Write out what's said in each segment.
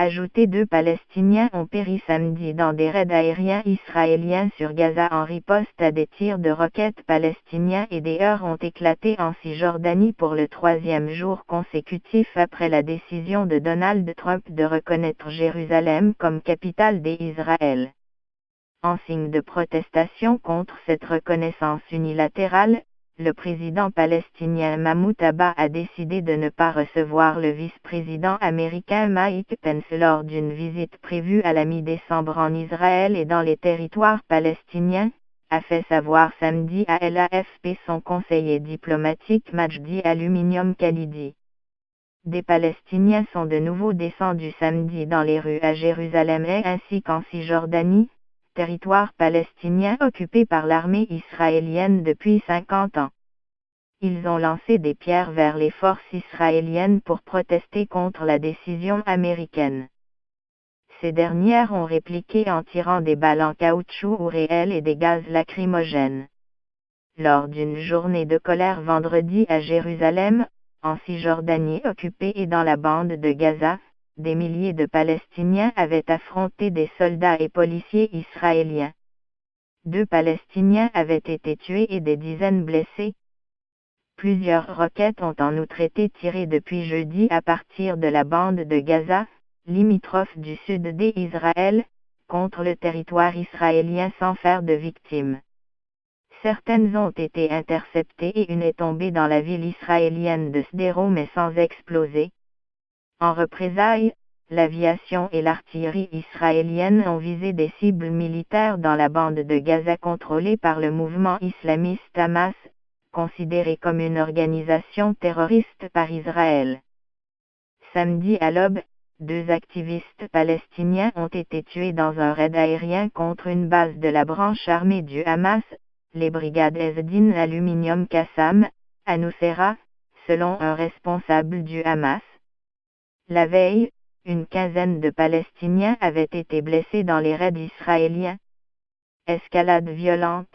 Ajouté, 2 Palestiniens ont péri samedi dans des raids aériens israéliens sur Gaza en riposte à des tirs de roquettes palestiniens, et des heurts ont éclaté en Cisjordanie pour le 3e jour consécutif après la décision de Donald Trump de reconnaître Jérusalem comme capitale d'Israël. En signe de protestation contre cette reconnaissance unilatérale, le président palestinien Mahmoud Abbas a décidé de ne pas recevoir le vice-président américain Mike Pence lors d'une visite prévue à la mi-décembre en Israël et dans les territoires palestiniens, a fait savoir samedi à l'AFP son conseiller diplomatique Majdi Aluminium Khalidi. Des Palestiniens sont de nouveau descendus samedi dans les rues à Jérusalem ainsi qu'en Cisjordanie, territoire palestinien occupé par l'armée israélienne depuis 50 ans. Ils ont lancé des pierres vers les forces israéliennes pour protester contre la décision américaine. Ces dernières ont répliqué en tirant des balles en caoutchouc ou réels et des gaz lacrymogènes. Lors d'une journée de colère vendredi à Jérusalem, en Cisjordanie occupée et dans la bande de Gaza, des milliers de Palestiniens avaient affronté des soldats et policiers israéliens. 2 Palestiniens avaient été tués et des dizaines blessés. Plusieurs roquettes ont en outre été tirées depuis jeudi à partir de la bande de Gaza, limitrophe du sud d'Israël, contre le territoire israélien sans faire de victimes. Certaines ont été interceptées et une est tombée dans la ville israélienne de Sderot mais sans exploser. En représailles, l'aviation et l'artillerie israélienne ont visé des cibles militaires dans la bande de Gaza contrôlée par le mouvement islamiste Hamas, considéré comme une organisation terroriste par Israël. Samedi à l'aube, 2 activistes palestiniens ont été tués dans un raid aérien contre une base de la branche armée du Hamas, les brigades Ezdin Aluminium Qassam, à Nusayra, selon un responsable du Hamas. La veille, une quinzaine de Palestiniens avaient été blessés dans les raids israéliens. Escalade violente.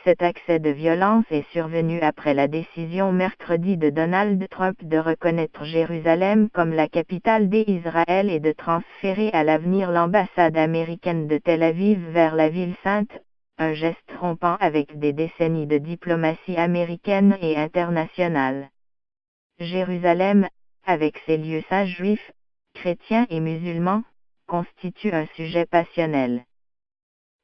Cet accès de violence est survenu après la décision mercredi de Donald Trump de reconnaître Jérusalem comme la capitale d'Israël et de transférer à l'avenir l'ambassade américaine de Tel Aviv vers la ville sainte, un geste rompant avec des décennies de diplomatie américaine et internationale. Jérusalem, avec ses lieux saints juifs, chrétiens et musulmans, constitue un sujet passionnel.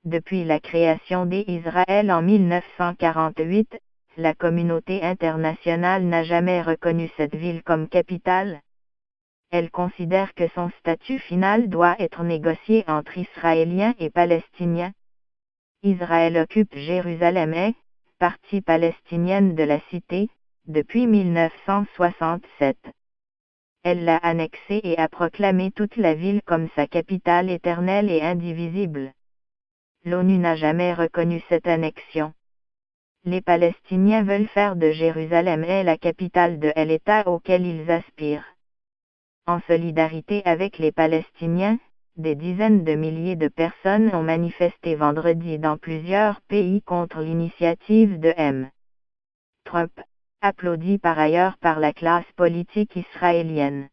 Depuis la création d'Israël en 1948, la communauté internationale n'a jamais reconnu cette ville comme capitale. Elle considère que son statut final doit être négocié entre Israéliens et Palestiniens. Israël occupe Jérusalem et, partie palestinienne de la cité, depuis 1967. Elle l'a annexée et a proclamé toute la ville comme sa capitale éternelle et indivisible. L'ONU n'a jamais reconnu cette annexion. Les Palestiniens veulent faire de Jérusalem la capitale de l'État auquel ils aspirent. En solidarité avec les Palestiniens, des dizaines de milliers de personnes ont manifesté vendredi dans plusieurs pays contre l'initiative de M. Trump, applaudi par ailleurs par la classe politique israélienne.